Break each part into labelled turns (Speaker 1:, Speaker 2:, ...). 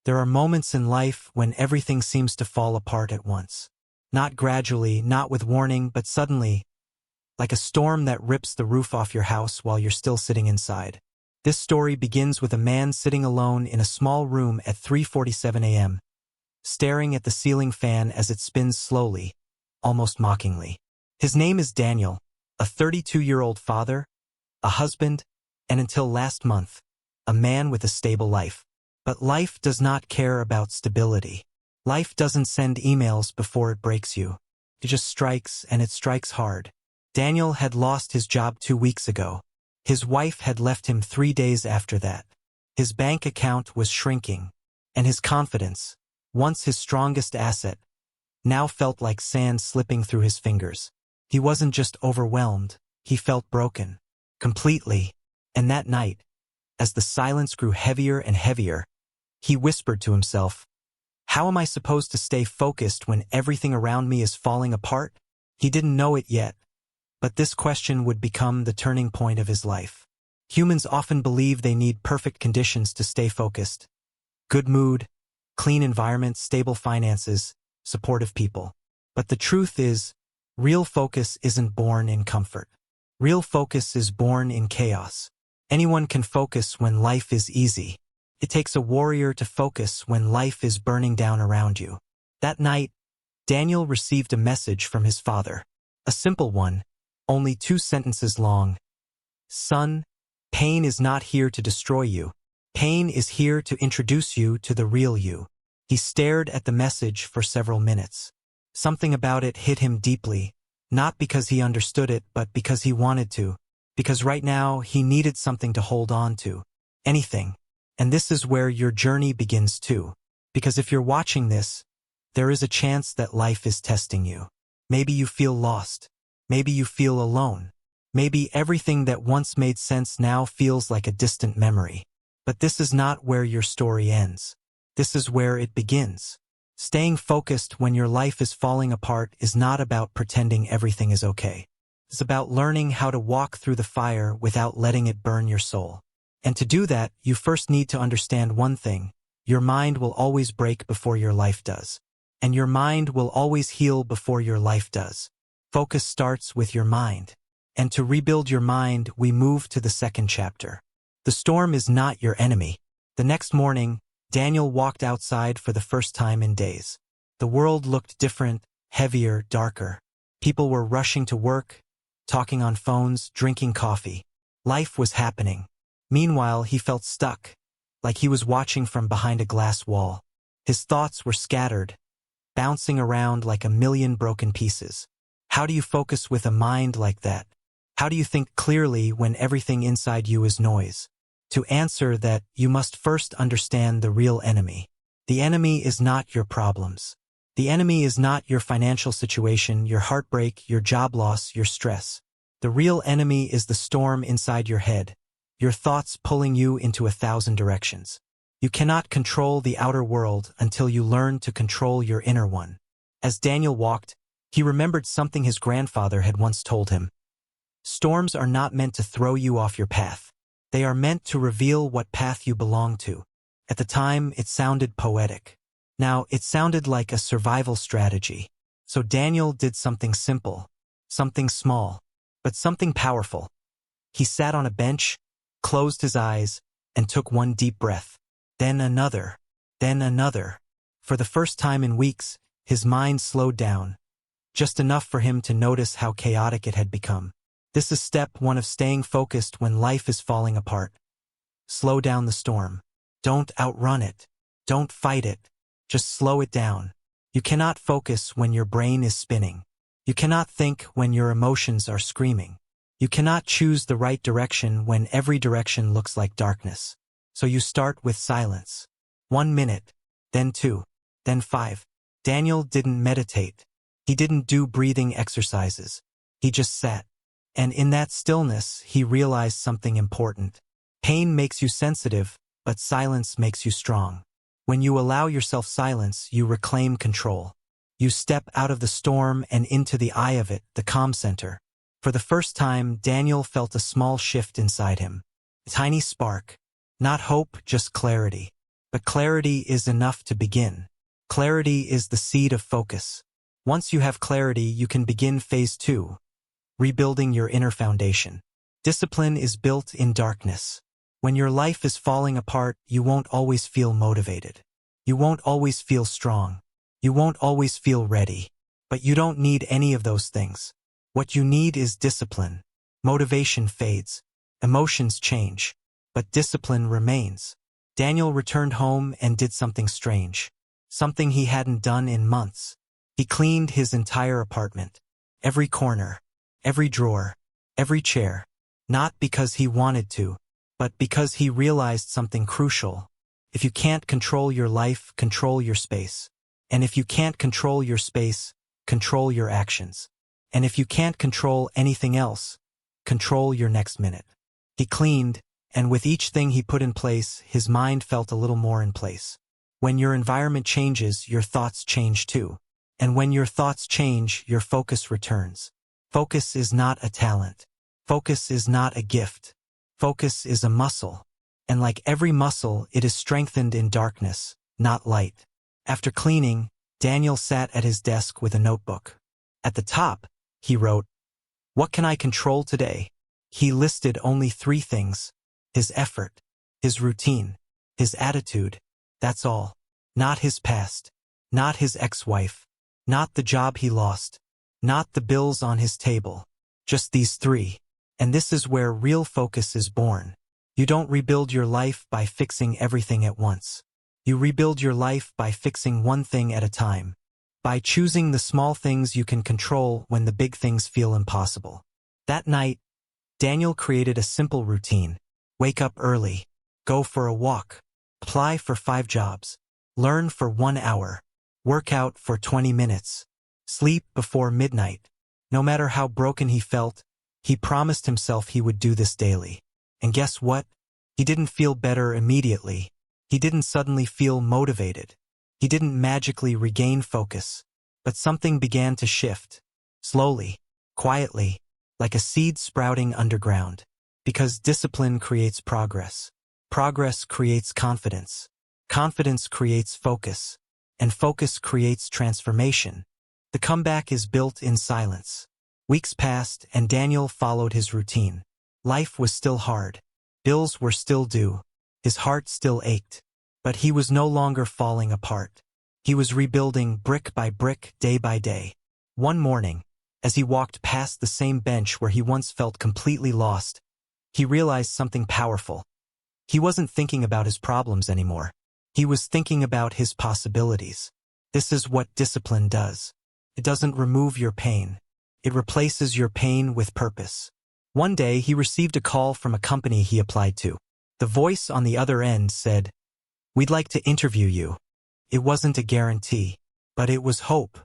Speaker 1: There are moments in life when everything seems to fall apart at once. Not gradually, not with warning, but suddenly, like a storm that rips the roof off your house while you're still sitting inside. This story begins with a man sitting alone in a small room at 3:47 a.m., staring at the ceiling fan as it spins slowly, almost mockingly. His name is Daniel, a 32-year-old father, a husband, and until last month, a man with a stable life. But life does not care about stability. Life doesn't send emails before it breaks you. It just strikes, and it strikes hard. Daniel had lost his job 2 weeks ago. His wife had left him 3 days after that. His bank account was shrinking, and his confidence, once his strongest asset, now felt like sand slipping through his fingers. He wasn't just overwhelmed, he felt broken. Completely. And that night, as the silence grew heavier and heavier, he whispered to himself, "How am I supposed to stay focused when everything around me is falling apart?" He didn't know it yet, but this question would become the turning point of his life. Humans often believe they need perfect conditions to stay focused. Good mood, clean environment, stable finances, supportive people. But the truth is, real focus isn't born in comfort. Real focus is born in chaos. Anyone can focus when life is easy. It takes a warrior to focus when life is burning down around you. That night, Daniel received a message from his father. A simple one, only 2 sentences long. "Son, pain is not here to destroy you. Pain is here to introduce you to the real you." He stared at the message for several minutes. Something about it hit him deeply, not because he understood it, but because he wanted to. Because right now, he needed something to hold on to. Anything. And this is where your journey begins too. Because if you're watching this, there is a chance that life is testing you. Maybe you feel lost. Maybe you feel alone. Maybe everything that once made sense now feels like a distant memory. But this is not where your story ends. This is where it begins. Staying focused when your life is falling apart is not about pretending everything is okay. It's about learning how to walk through the fire without letting it burn your soul. And to do that, you first need to understand one thing. Your mind will always break before your life does. And your mind will always heal before your life does. Focus starts with your mind. And to rebuild your mind, we move to the second chapter. The storm is not your enemy. The next morning, Daniel walked outside for the first time in days. The world looked different, heavier, darker. People were rushing to work, talking on phones, drinking coffee. Life was happening. Meanwhile, he felt stuck, like he was watching from behind a glass wall. His thoughts were scattered, bouncing around like a million broken pieces. How do you focus with a mind like that? How do you think clearly when everything inside you is noise? To answer that, you must first understand the real enemy. The enemy is not your problems. The enemy is not your financial situation, your heartbreak, your job loss, your stress. The real enemy is the storm inside your head, your thoughts pulling you into 1,000 directions. You cannot control the outer world until you learn to control your inner one. As Daniel walked, he remembered something his grandfather had once told him. Storms are not meant to throw you off your path. They are meant to reveal what path you belong to. At the time, it sounded poetic. Now, it sounded like a survival strategy. So Daniel did something simple, something small, but something powerful. He sat on a bench, closed his eyes, and took one deep breath. Then another. Then another. For the first time in weeks, his mind slowed down, just enough for him to notice how chaotic it had become. This is step 1 of staying focused when life is falling apart. Slow down the storm. Don't outrun it. Don't fight it. Just slow it down. You cannot focus when your brain is spinning. You cannot think when your emotions are screaming. You cannot choose the right direction when every direction looks like darkness. So you start with silence. 1 minute, then 2, then 5. Daniel didn't meditate. He didn't do breathing exercises. He just sat. And in that stillness, he realized something important. Pain makes you sensitive, but silence makes you strong. When you allow yourself silence, you reclaim control. You step out of the storm and into the eye of it, the calm center. For the first time, Daniel felt a small shift inside him. A tiny spark. Not hope, just clarity. But clarity is enough to begin. Clarity is the seed of focus. Once you have clarity, you can begin phase 2, rebuilding your inner foundation. Discipline is built in darkness. When your life is falling apart, you won't always feel motivated. You won't always feel strong. You won't always feel ready. But you don't need any of those things. What you need is discipline. Motivation fades. Emotions change. But discipline remains. Daniel returned home and did something strange. Something he hadn't done in months. He cleaned his entire apartment. Every corner. Every drawer. Every chair. Not because he wanted to, but because he realized something crucial. If you can't control your life, control your space. And if you can't control your space, control your actions. And if you can't control anything else, control your next minute. He cleaned, and with each thing he put in place, his mind felt a little more in place. When your environment changes, your thoughts change too. And when your thoughts change, your focus returns. Focus is not a talent. Focus is not a gift. Focus is a muscle. And like every muscle, it is strengthened in darkness, not light. After cleaning, Daniel sat at his desk with a notebook. At the top, he wrote, "What can I control today?" He listed only 3 things: his effort, his routine, his attitude. That's all. Not his past. Not his ex-wife. Not the job he lost. Not the bills on his table. Just these 3. And this is where real focus is born. You don't rebuild your life by fixing everything at once. You rebuild your life by fixing one thing at a time. By choosing the small things you can control when the big things feel impossible. That night, Daniel created a simple routine. Wake up early. Go for a walk. Apply for 5 jobs. Learn for 1 hour. Work out for 20 minutes. Sleep before midnight. No matter how broken he felt, he promised himself he would do this daily. And guess what? He didn't feel better immediately. He didn't suddenly feel motivated. He didn't magically regain focus. But something began to shift. Slowly, quietly, like a seed sprouting underground. Because discipline creates progress. Progress creates confidence. Confidence creates focus. And focus creates transformation. The comeback is built in silence. Weeks passed, and Daniel followed his routine. Life was still hard. Bills were still due. His heart still ached. But he was no longer falling apart. He was rebuilding brick by brick, day by day. One morning, as he walked past the same bench where he once felt completely lost, he realized something powerful. He wasn't thinking about his problems anymore. He was thinking about his possibilities. This is what discipline does. It doesn't remove your pain. It replaces your pain with purpose. One day, he received a call from a company he applied to. The voice on the other end said, "We'd like to interview you." It wasn't a guarantee, but it was hope.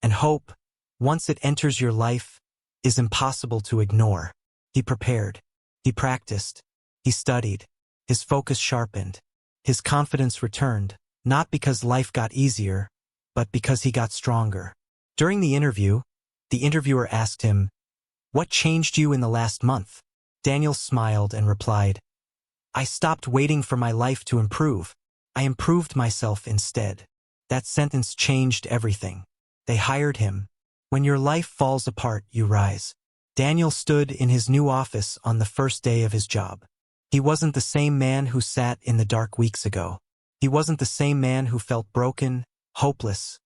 Speaker 1: And hope, once it enters your life, is impossible to ignore. He prepared. He practiced. He studied. His focus sharpened. His confidence returned, not because life got easier, but because he got stronger. During the interview, the interviewer asked him, "What changed you in the last month?" Daniel smiled and replied, "I stopped waiting for my life to improve. I improved myself instead." That sentence changed everything. They hired him. When your life falls apart, you rise. Daniel stood in his new office on the first day of his job. He wasn't the same man who sat in the dark weeks ago. He wasn't the same man who felt broken, hopeless,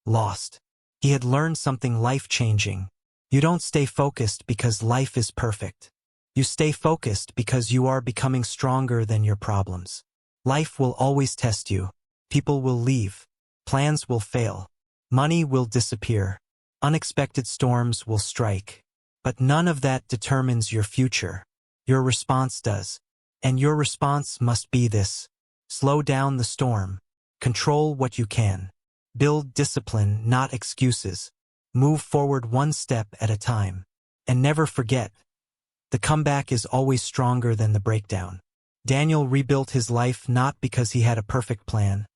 Speaker 1: lost. He had learned something life-changing. You don't stay focused because life is perfect. You stay focused because you are becoming stronger than your problems. Life will always test you. People will leave. Plans will fail. Money will disappear. Unexpected storms will strike. But none of that determines your future. Your response does. And your response must be this: slow down the storm. Control what you can. Build discipline, not excuses. Move forward one step at a time. And never forget, the comeback is always stronger than the breakdown. Daniel rebuilt his life not because he had a perfect plan,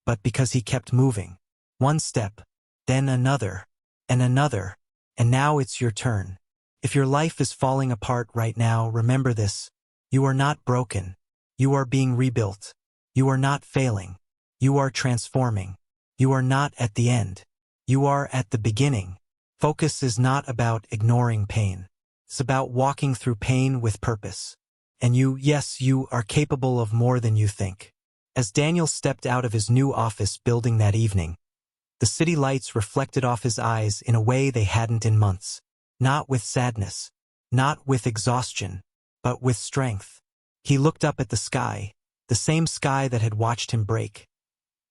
Speaker 1: but because he kept moving. One step, then another, and another, and now it's your turn. If your life is falling apart right now, remember this: you are not broken. You are being rebuilt. You are not failing. You are transforming. You are not at the end. You are at the beginning. Focus is not about ignoring pain. It's about walking through pain with purpose. And yes, you are capable of more than you think. As Daniel stepped out of his new office building that evening, the city lights reflected off his eyes in a way they hadn't in months. Not with sadness, not with exhaustion, but with strength. He looked up at the sky, the same sky that had watched him break,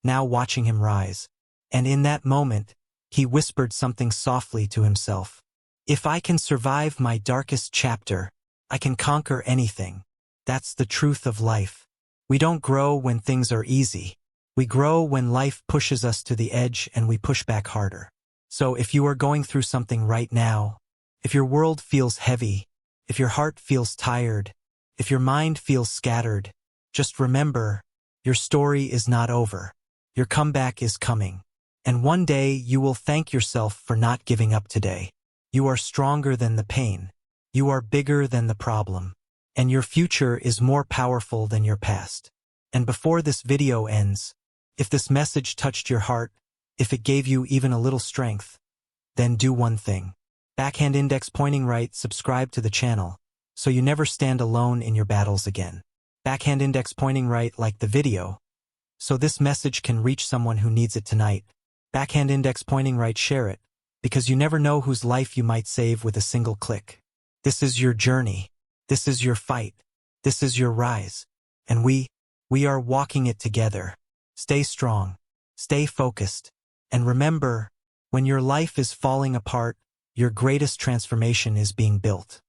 Speaker 1: now watching him rise. And in that moment, he whispered something softly to himself. If I can survive my darkest chapter, I can conquer anything. That's the truth of life. We don't grow when things are easy. We grow when life pushes us to the edge and we push back harder. So if you are going through something right now, if your world feels heavy, if your heart feels tired, if your mind feels scattered, just remember, your story is not over. Your comeback is coming. And one day you will thank yourself for not giving up today. You are stronger than the pain. You are bigger than the problem. And your future is more powerful than your past. And before this video ends, if this message touched your heart, if it gave you even a little strength, then do one thing. Backhand index pointing right, subscribe to the channel, so you never stand alone in your battles again. Backhand index pointing right, like the video, so this message can reach someone who needs it tonight. Backhand index pointing right, share it, because you never know whose life you might save with a single click. This is your journey. This is your fight. This is your rise. And we are walking it together. Stay strong. Stay focused. And remember, when your life is falling apart, your greatest transformation is being built.